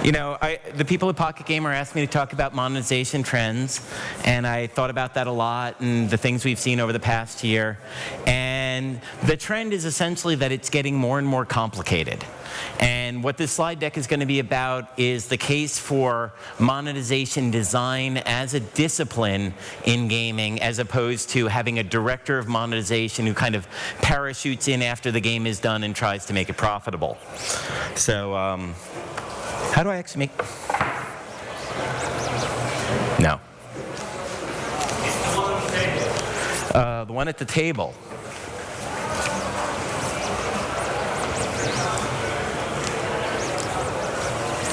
You know, the people at Pocket Gamer asked me to talk about monetization trends, and I thought about that a lot and the things we've seen over the past year. And the trend is essentially that it's getting more and more complicated. And what this slide deck is going to be about is the case for monetization design as a discipline in gaming, as opposed to having a director of monetization who kind of parachutes in after the game is done and tries to make it profitable. So, how do I actually make... No. The one at the table.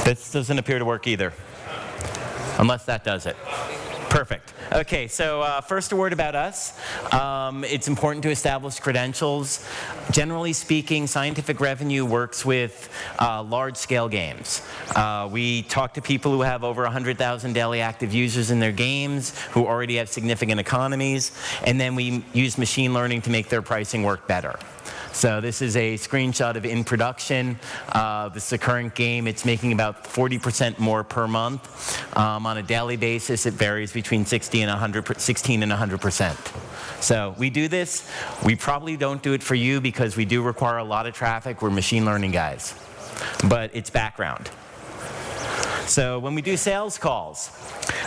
This doesn't appear to work either, unless that does it. Perfect. Okay, so first a word about us. It's important to establish credentials. Generally speaking, Scientific Revenue works with large-scale games. We talk to people who have over 100,000 daily active users in their games, who already have significant economies, and then we use machine learning to make their pricing work better. So this is a screenshot of in production. This is a current game. It's making about 40% more per month. On a daily basis, it varies between 16 and 100%. So we do this. We probably don't do it for you because we do require a lot of traffic. We're machine learning guys. But it's background. So when we do sales calls,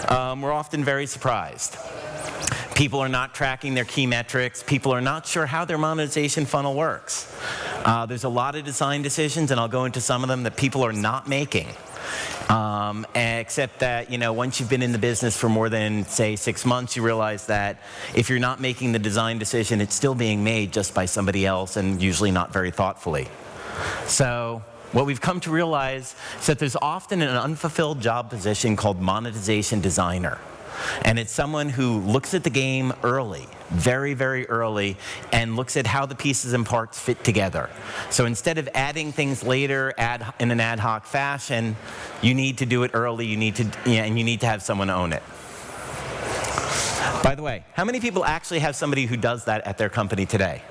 we're often very surprised. People are not tracking their key metrics. People are not sure how their monetization funnel works. There's a lot of design decisions, and I'll go into some of them, that people are not making. Except that, you know, once you've been in the business for more than, say, 6 months, you realize that if you're not making the design decision, it's still being made just by somebody else, and usually not very thoughtfully. So what we've come to realize is that there's often an unfulfilled job position called monetization designer. And it's someone who looks at the game early, very, very early, and looks at how the pieces and parts fit together. So instead of adding things later in an ad hoc fashion, you need to do it early, and you need to have someone own it. By the way, how many people actually have somebody who does that at their company today?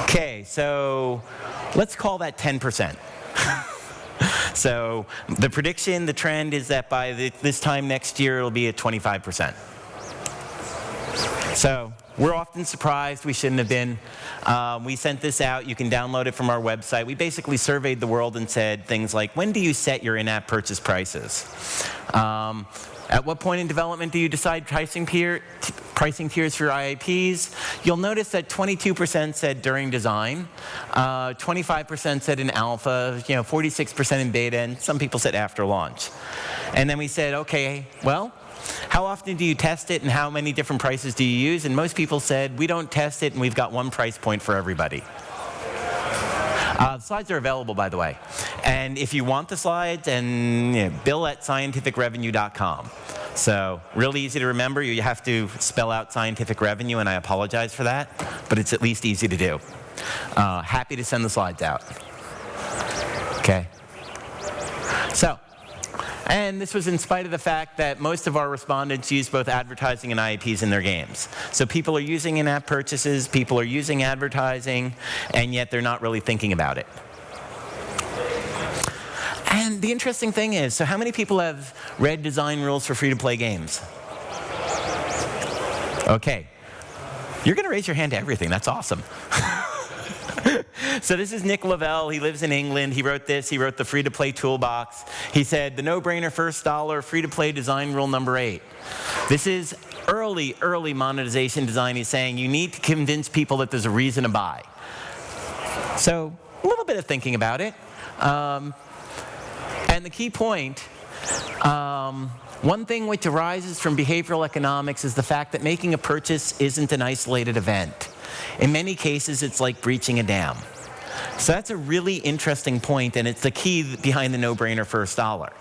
Okay, so let's call that 10%. So the prediction, the trend is that by this time next year, it'll be at 25%. So we're often surprised. We shouldn't have been. We sent this out. You can download it from our website. We basically surveyed the world and said things like, when do you set your in-app purchase prices? At what point in development do you decide pricing tiers for your IAPs? You'll notice that 22% said during design, 25% said in alpha, 46% in beta, and some people said after launch. And then we said, okay, well, how often do you test it and how many different prices do you use? And most people said, we don't test it and we've got one price point for everybody. The slides are available, by the way. And if you want the slides, and bill@scientificrevenue.com. So really easy to remember. You have to spell out scientific revenue, and I apologize for that, but it's at least easy to do. Happy to send the slides out. Okay. So, and this was in spite of the fact that most of our respondents use both advertising and IAPs in their games. So people are using in-app purchases, people are using advertising, and yet they're not really thinking about it. And the interesting thing is, so how many people have read design rules for free-to-play games? Okay. You're going to raise your hand to everything. That's awesome. So this is Nick Lavelle. He lives in England. He wrote this. He wrote the free-to-play toolbox. He said, the no-brainer first dollar free-to-play design rule number 8. This is early monetization design. He's saying you need to convince people that there's a reason to buy. So a little bit of thinking about it. And the key point, one thing which arises from behavioral economics is the fact that making a purchase isn't an isolated event. In many cases, it's like breaching a dam. So that's a really interesting point, and it's the key behind the no-brainer first dollar.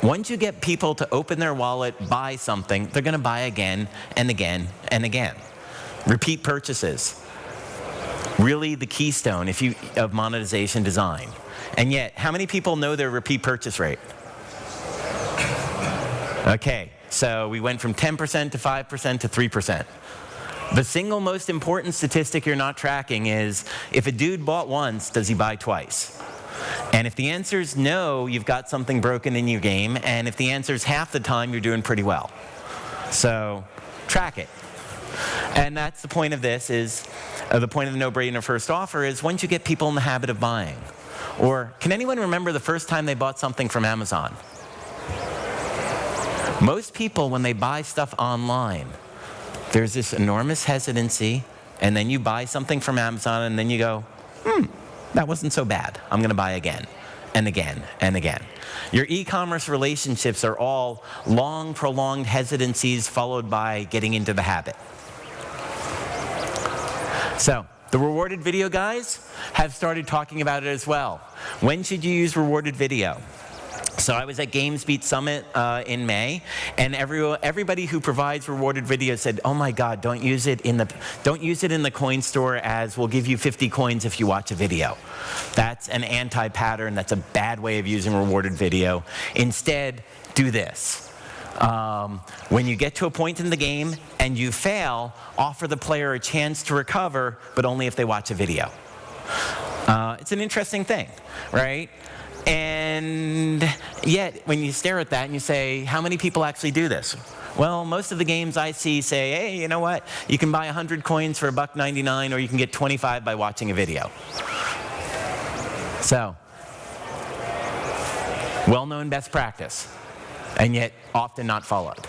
Once you get people to open their wallet, buy something, they're going to buy again and again and again. Repeat purchases. Really the keystone of monetization design. And yet, how many people know their repeat purchase rate? Okay, so we went from 10% to 5% to 3%. The single most important statistic you're not tracking is, if a dude bought once, does he buy twice? And if the answer is no, you've got something broken in your game. And if the answer is half the time, you're doing pretty well. So track it. And that's the point of this is, the point of the no-brainer first offer is once you get people in the habit of buying. Or can anyone remember the first time they bought something from Amazon? Most people, when they buy stuff online, there's this enormous hesitancy, and then you buy something from Amazon, and then you go, that wasn't so bad. I'm going to buy again, and again, and again. Your e-commerce relationships are all long, prolonged hesitancies followed by getting into the habit. So, the rewarded video guys have started talking about it as well. When should you use rewarded video? So I was at GamesBeat Summit in May, and everybody who provides rewarded video said, "Oh my God, don't use it in the coin store as we'll give you 50 coins if you watch a video. That's an anti-pattern. That's a bad way of using rewarded video. Instead, do this. When you get to a point in the game and you fail, offer the player a chance to recover, but only if they watch a video." It's an interesting thing, right? And yet, when you stare at that and you say, how many people actually do this? Well, most of the games I see say, hey, you know what? You can buy 100 coins for $1.99, or you can get 25 by watching a video. So, well-known best practice, and yet often not followed.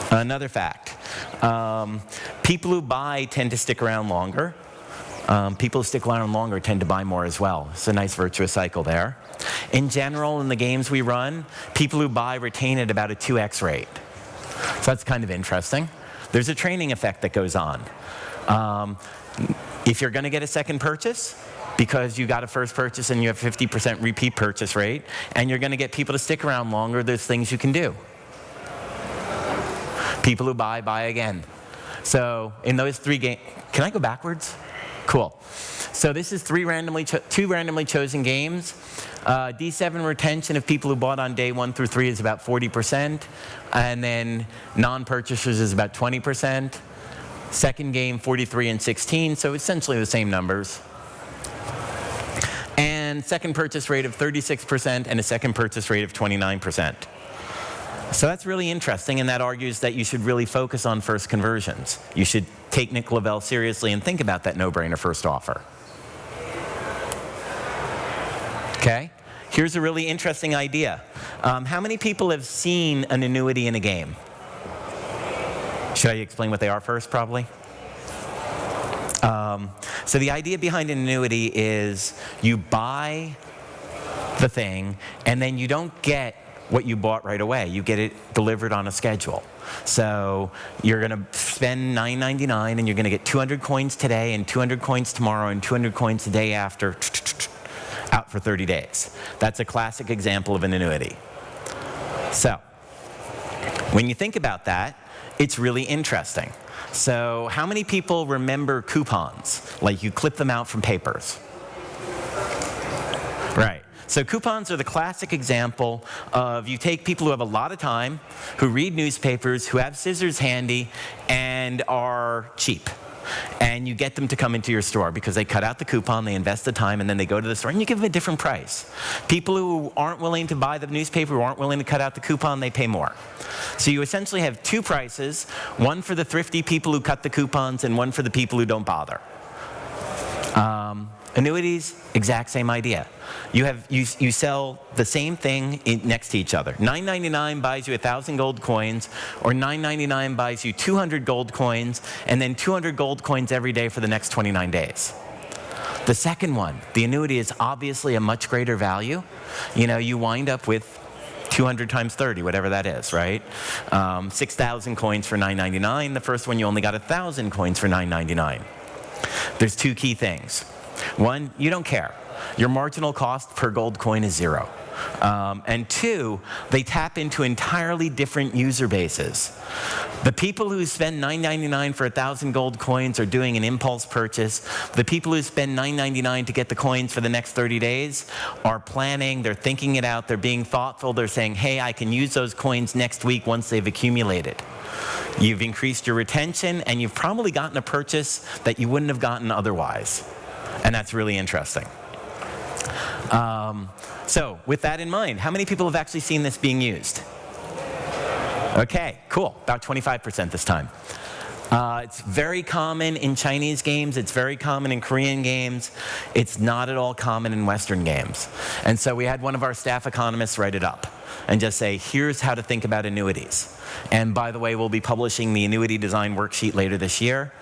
Another fact, people who buy tend to stick around longer. People who stick around longer tend to buy more as well. It's a nice virtuous cycle there. In general, in the games we run, people who buy retain at about a 2x rate. So that's kind of interesting. There's a training effect that goes on. If you're going to get a second purchase, because you got a first purchase and you have 50% repeat purchase rate, and you're going to get people to stick around longer, there's things you can do. People who buy again. So in those three games, can I go backwards? Cool. So this is two randomly chosen games. D7 retention of people who bought on day 1 through 3 is about 40%, and then non-purchasers is about 20%. Second game, 43 and 16, so essentially the same numbers. And second purchase rate of 36% and a second purchase rate of 29%. So that's really interesting, and that argues that you should really focus on first conversions. You should take Nick Lavelle seriously and think about that no-brainer first offer. Okay, here's a really interesting idea. How many people have seen an annuity in a game? Should I explain what they are first, probably? So the idea behind an annuity is you buy the thing, and then you don't get what you bought right away. You get it delivered on a schedule. So you're going to spend $9.99, and you're going to get 200 coins today, and 200 coins tomorrow, and 200 coins the day after, out for 30 days. That's a classic example of an annuity. So when you think about that, it's really interesting. So how many people remember coupons? Like you clip them out from papers. Right. So coupons are the classic example of you take people who have a lot of time, who read newspapers, who have scissors handy, and are cheap. And you get them to come into your store because they cut out the coupon, they invest the time, and then they go to the store and you give them a different price. People who aren't willing to buy the newspaper, who aren't willing to cut out the coupon, they pay more. So you essentially have two prices, one for the thrifty people who cut the coupons and one for the people who don't bother. Annuities, exact same idea. You sell the same thing next to each other. $9.99 buys you 1,000 gold coins, or $9.99 buys you 200 gold coins, and then 200 gold coins every day for the next 29 days. The second one, the annuity, is obviously a much greater value. You know, you wind up with 200 times 30, whatever that is, right? 6,000 coins for $9.99. The first one, you only got 1,000 coins for $9.99. There's two key things. One, you don't care. Your marginal cost per gold coin is 0. And two, they tap into entirely different user bases. The people who spend $9.99 for 1,000 gold coins are doing an impulse purchase. The people who spend $9.99 to get the coins for the next 30 days are planning, they're thinking it out, they're being thoughtful, they're saying, hey, I can use those coins next week once they've accumulated. You've increased your retention, and you've probably gotten a purchase that you wouldn't have gotten otherwise. And that's really interesting. So with that in mind, how many people have actually seen this being used? Okay, cool. About 25% this time. It's very common in Chinese games. It's very common in Korean games. It's not at all common in Western games. And so we had one of our staff economists write it up and just say, here's how to think about annuities. And by the way, we'll be publishing the annuity design worksheet later this year.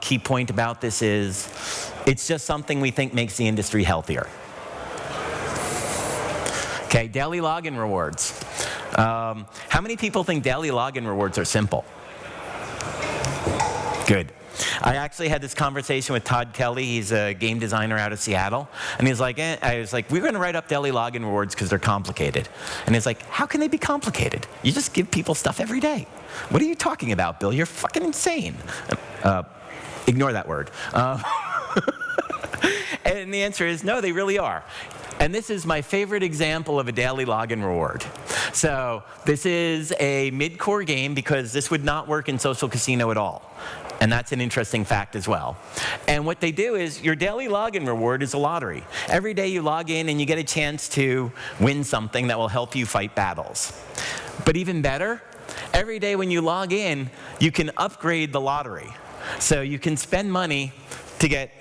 Key point about this is, it's just something we think makes the industry healthier. Okay, daily login rewards. How many people think daily login rewards are simple? Good. I actually had this conversation with Todd Kelly. He's a game designer out of Seattle. And he's like, I was like, we're going to write up daily login rewards because they're complicated. And he's like, how can they be complicated? You just give people stuff every day. What are you talking about, Bill? You're fucking insane. Ignore that word. And the answer is, no, they really are. And this is my favorite example of a daily login reward. So this is a mid-core game because this would not work in social casino at all. And that's an interesting fact as well. And what they do is your daily login reward is a lottery. Every day you log in and you get a chance to win something that will help you fight battles. But even better, every day when you log in, you can upgrade the lottery. So you can spend money to get,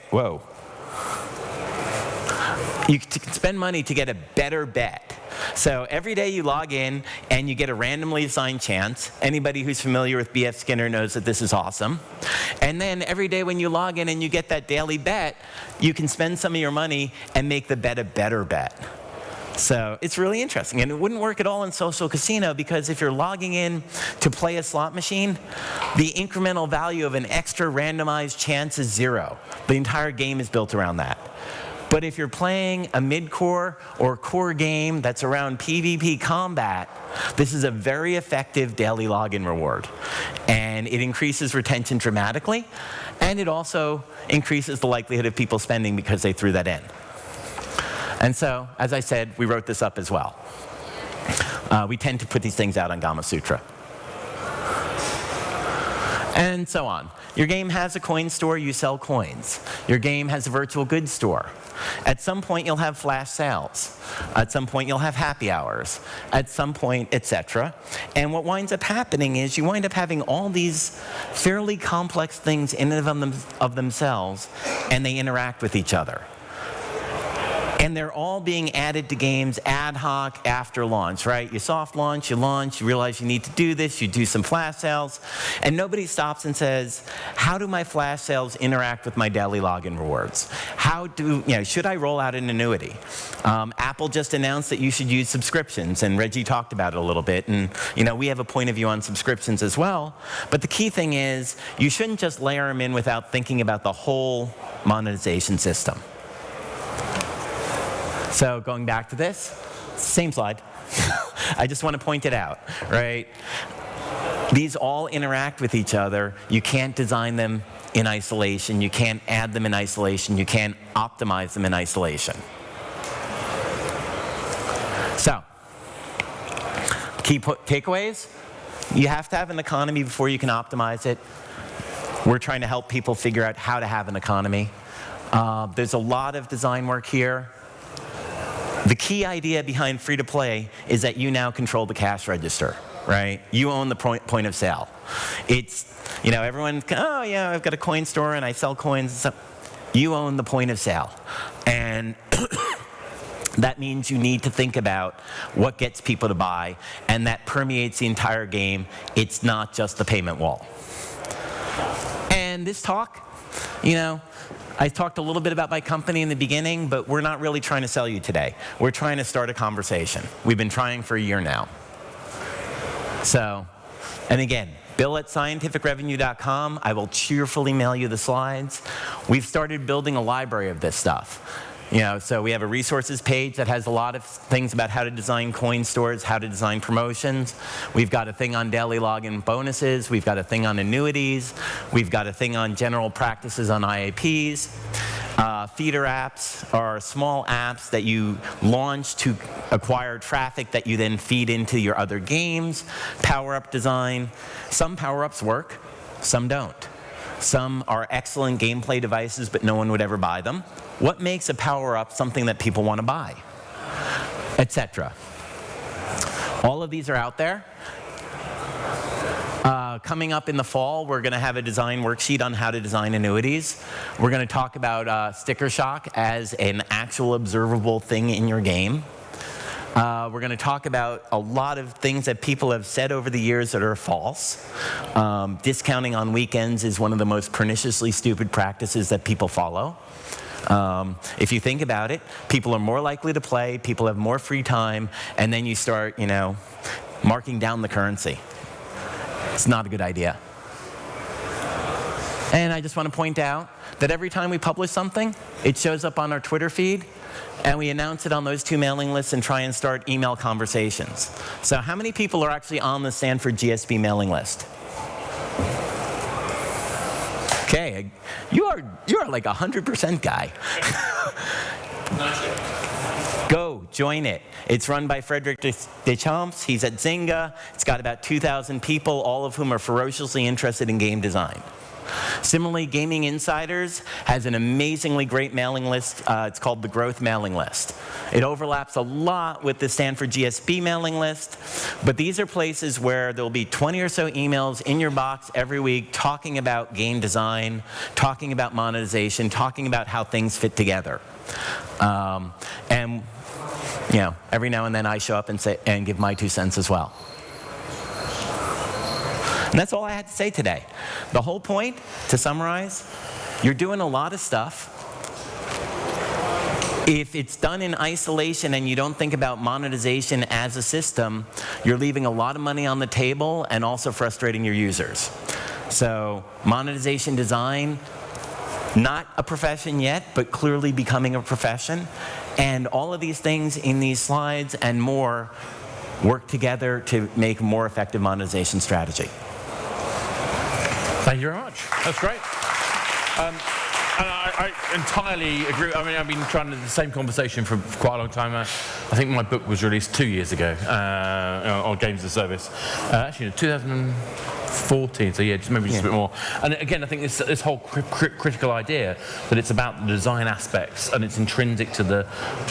you can spend money to get a better bet. So every day you log in and you get a randomly assigned chance. Anybody who's familiar with B.F. Skinner knows that this is awesome. And then every day when you log in and you get that daily bet, you can spend some of your money and make the bet a better bet. So it's really interesting. And it wouldn't work at all in social casino because if you're logging in to play a slot machine, the incremental value of an extra randomized chance is 0. The entire game is built around that. But if you're playing a mid-core or core game that's around PvP combat, this is a very effective daily login reward. And it increases retention dramatically, and it also increases the likelihood of people spending because they threw that in. And so, as I said, we wrote this up as well. We tend to put these things out on Gama Sutra. And so on. Your game has a coin store, you sell coins. Your game has a virtual goods store. At some point, you'll have flash sales. At some point, you'll have happy hours. At some point, etc. And what winds up happening is you wind up having all these fairly complex things in and of themselves, and they interact with each other. And they're all being added to games ad hoc after launch, right? You soft launch, you realize you need to do this, you do some flash sales, and nobody stops and says, how do my flash sales interact with my daily login rewards? Should I roll out an annuity? Apple just announced that you should use subscriptions, and Reggie talked about it a little bit, and we have a point of view on subscriptions as well, but the key thing is, you shouldn't just layer them in without thinking about the whole monetization system. So going back to this, same slide. I just want to point it out, right? These all interact with each other. You can't design them in isolation. You can't add them in isolation. You can't optimize them in isolation. So, key takeaways. You have to have an economy before you can optimize it. We're trying to help people figure out how to have an economy. There's a lot of design work here. The key idea behind free-to-play is that you now control the cash register, right? You own the point of sale. It's, everyone, oh yeah, I've got a coin store and I sell coins and stuff. You own the point of sale. And that means you need to think about what gets people to buy, and that permeates the entire game. It's not just the payment wall. And this talk, I talked a little bit about my company in the beginning, but we're not really trying to sell you today. We're trying to start a conversation. We've been trying for a year now. So, and again, bill@scientificrevenue.com. I will cheerfully mail you the slides. We've started building a library of this stuff. So we have a resources page that has a lot of things about how to design coin stores, how to design promotions. We've got a thing on daily login bonuses. We've got a thing on annuities. We've got a thing on general practices on IAPs. Feeder apps are small apps that you launch to acquire traffic that you then feed into your other games. Power-up design. Some power-ups work, some don't. Some are excellent gameplay devices, but no one would ever buy them. What makes a power-up something that people want to buy? Etc. All of these are out there. Coming up in the fall, we're going to have a design worksheet on how to design annuities. We're going to talk about sticker shock as an actual observable thing in your game. We're going to talk about a lot of things that people have said over the years that are false. Discounting on weekends is one of the most perniciously stupid practices that people follow. If you think about it, people are more likely to play, people have more free time, and then you start, marking down the currency. It's not a good idea. And I just want to point out that every time we publish something, it shows up on our Twitter feed, and we announce it on those 2 mailing lists and try and start email conversations. So how many people are actually on the Stanford GSB mailing list? Okay, you are like 100% guy. Go, join it. It's run by Frederic Deschamps. He's at Zynga. It's got about 2,000 people, all of whom are ferociously interested in game design. Similarly, Gaming Insiders has an amazingly great mailing list. It's called the Growth Mailing List. It overlaps a lot with the Stanford GSB mailing list, but these are places where there'll be 20 or so emails in your box every week talking about game design, talking about monetization, talking about how things fit together. And every now and then I show up and give my 2 cents as well. And that's all I had to say today. The whole point, to summarize, you're doing a lot of stuff. If it's done in isolation and you don't think about monetization as a system, you're leaving a lot of money on the table and also frustrating your users. So monetization design, not a profession yet, but clearly becoming a profession. And all of these things in these slides and more work together to make a more effective monetization strategy. Thank you very much. That's great. And I entirely agree. I mean, I've been trying to have the same conversation for quite a long time. I think my book was released 2 years ago on Games as a Service. Actually, in 2014, so yeah, maybe just a bit more. And again, I think this whole critical idea that it's about the design aspects and it's intrinsic to the,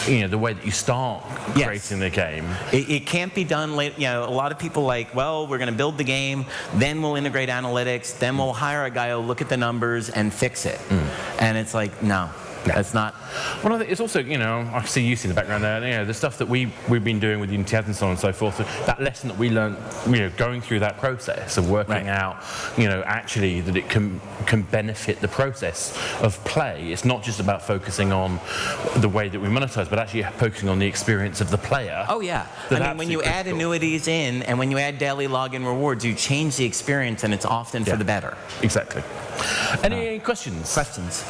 the way that you start creating the game. It can't be done late. A lot of people well, we're going to build the game, then we'll integrate analytics, then we'll hire a guy who'll look at the numbers and fix it. And it's like, no. That's not. Well, I think it's also, I see you see in the background there, the stuff that we've been doing with Unity and so on and so forth, that lesson that we learned, going through that process of working out, actually that it can benefit the process of play. It's not just about focusing on the way that we monetize, but actually focusing on the experience of the player. Oh, yeah. I mean, when you add annuities in and when you add daily login rewards, you change the experience and it's often for the better. Exactly. Any questions? Questions?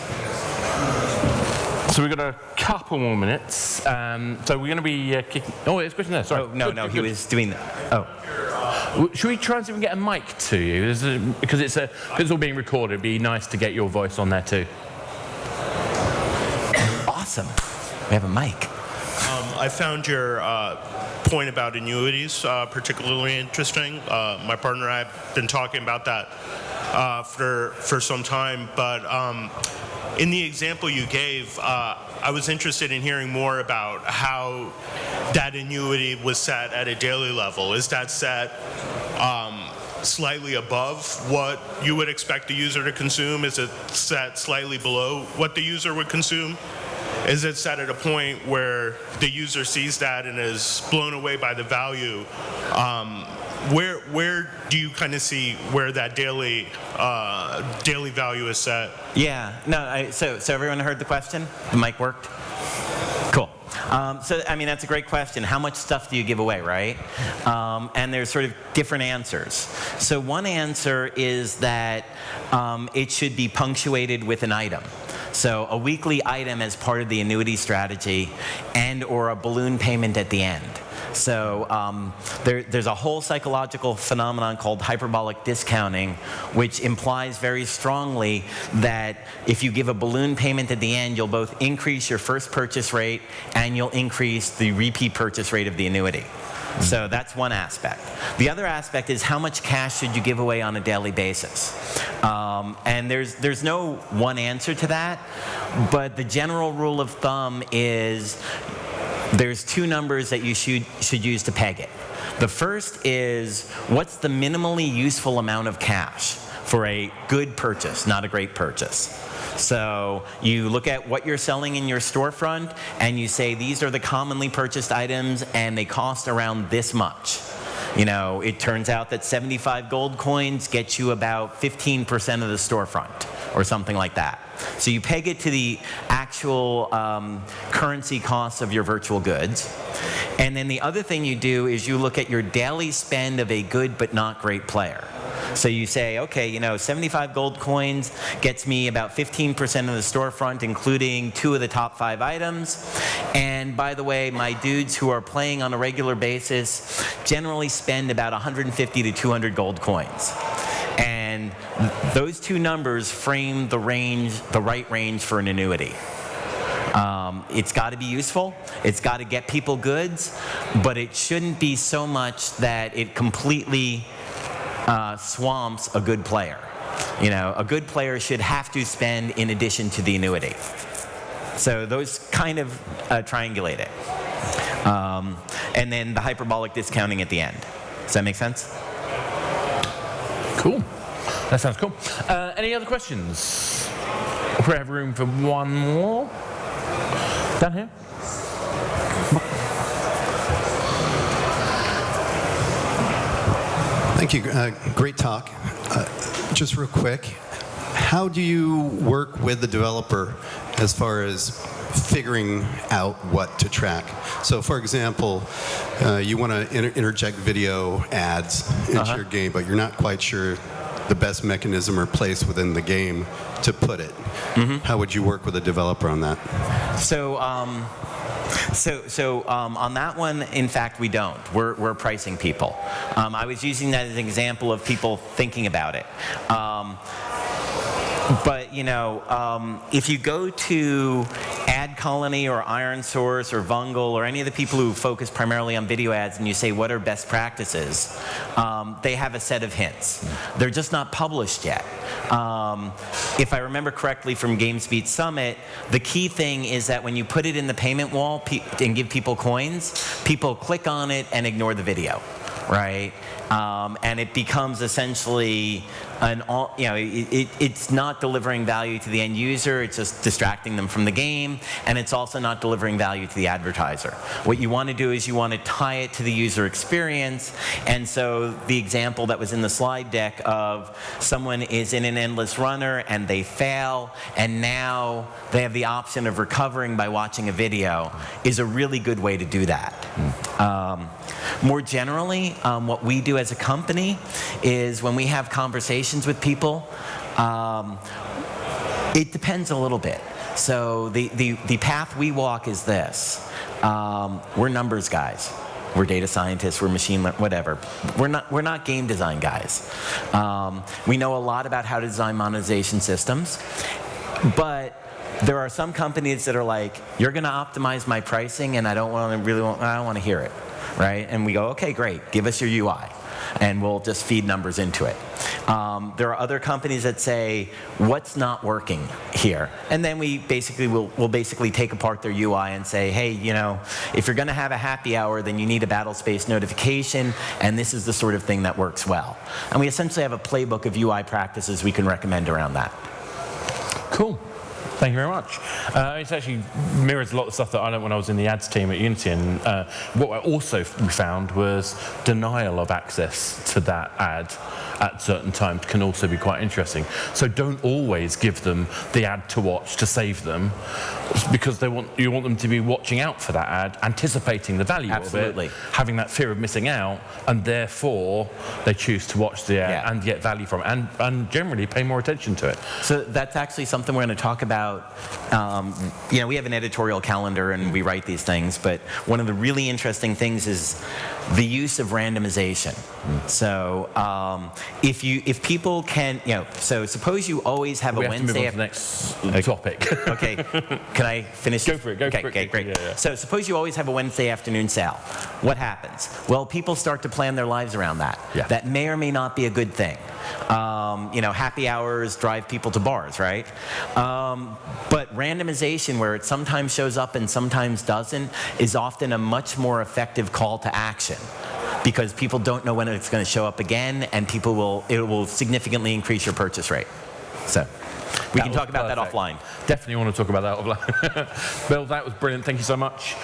So we've got a couple more minutes. So we're going to be kicking. Oh, there's a question there. Sorry. Oh, no, he was doing that. Oh. Should we try and see if we can get a mic to you? Because it's all being recorded, it'd be nice to get your voice on there too. Awesome. We have a mic. I found your point about annuities particularly interesting. My partner and I have been talking about that for some time, but in the example you gave, I was interested in hearing more about how that annuity was set at a daily level. Is that set slightly above what you would expect the user to consume? Is it set slightly below what the user would consume? Is it set at a point where the user sees that and is blown away by the value? Where do you kind of see where that daily value is set? Yeah. No. So everyone heard the question? The mic worked? Cool. So I mean, that's a great question. How much stuff do you give away, right? And there's sort of different answers. So one answer is that it should be punctuated with an item. So a weekly item as part of the annuity strategy and or a balloon payment at the end. So there's a whole psychological phenomenon called hyperbolic discounting, which implies very strongly that if you give a balloon payment at the end, you'll both increase your first purchase rate and you'll increase the repeat purchase rate of the annuity. So that's one aspect. The other aspect is how much cash should you give away on a daily basis? And there's no one answer to that, but the general rule of thumb is there's two numbers that you should use to peg it. The first is, what's the minimally useful amount of cash for a good purchase, not a great purchase? So you look at what you're selling in your storefront and you say, these are the commonly purchased items and they cost around this much. You know, it turns out that 75 gold coins get you about 15% of the storefront or something like that. So you peg it to the actual currency costs of your virtual goods. And then the other thing you do is you look at your daily spend of a good but not great player. So you say, okay, you know, 75 gold coins gets me about 15% of the storefront, including 2 of the top 5 items. And by the way, my dudes who are playing on a regular basis generally spend about 150 to 200 gold coins. And those two numbers frame the range, the right range for an annuity. It's got to be useful, it's got to get people goods, but it shouldn't be so much that it completely swamps a good player. You know, a good player should have to spend in addition to the annuity. So those kind of triangulate it. And then the hyperbolic discounting at the end. Does that make sense? Cool. That sounds cool. Any other questions? We have room for one more. Down here. Thank you. Great talk. Just real quick, how do you work with the developer as far as figuring out what to track? So, for example, you want to interject video ads into your game, but you're not quite sure the best mechanism or place within the game to put it. How would you work with a developer on that? So on that one, in fact, we don't. We're pricing people. I was using that as an example of people thinking about it. But, you know, if you go to Ad Colony or Iron Source or Vungle or any of the people who focus primarily on video ads and you say, what are best practices? They have a set of hints. They're just not published yet. If I remember correctly from GamesBeat Summit, the key thing is that when you put it in the payment wall and give people coins, people click on it and ignore the video, right? And it becomes essentially it's not delivering value to the end user, it's just distracting them from the game, and it's also not delivering value to the advertiser. What you want to do is you want to tie it to the user experience, and so the example that was in the slide deck of someone is in an endless runner and they fail, and now they have the option of recovering by watching a video is a really good way to do that. More generally, what we do as a company is when we have conversations with people, it depends a little bit. So the path we walk is this. We're numbers guys. We're data scientists, we're machine learning, whatever. We're not game design guys. We know a lot about how to design monetization systems, but there are some companies that are like, you're going to optimize my pricing, and I don't want to hear it, right? And we go, okay, great, give us your UI, and we'll just feed numbers into it. There are other companies that say, what's not working here? And then we'll basically take apart their UI and say, hey, you know, if you're going to have a happy hour, then you need a battle space notification, and this is the sort of thing that works well. And we essentially have a playbook of UI practices we can recommend around that. Cool. Thank you very much. It actually mirrors a lot of stuff that I learned when I was in the ads team at Unity, and what I also found was denial of access to that ad at certain times can also be quite interesting. So don't always give them the ad to watch to save them, because you want them to be watching out for that ad, anticipating the value of it, having that fear of missing out, and therefore they choose to watch the ad and get value from it, and generally pay more attention to it. So that's actually something we're going to talk about. You know, we have an editorial calendar and we write these things, but one of the really interesting things is the use of randomization. So if people can, so suppose you always have We a have to move Wednesday. on to the next topic. Okay, can I finish? Go for it. Go for it. Okay, great. Yeah. So suppose you always have a Wednesday afternoon sale. What happens? Well, people start to plan their lives around that. Yeah. That may or may not be a good thing. Happy hours drive people to bars, right? But randomization, where it sometimes shows up and sometimes doesn't, is often a much more effective call to action, because people don't know when it's going to show up again, and it will significantly increase your purchase rate. So we can talk about that offline. Definitely want to talk about that offline. Bill, that was brilliant. Thank you so much.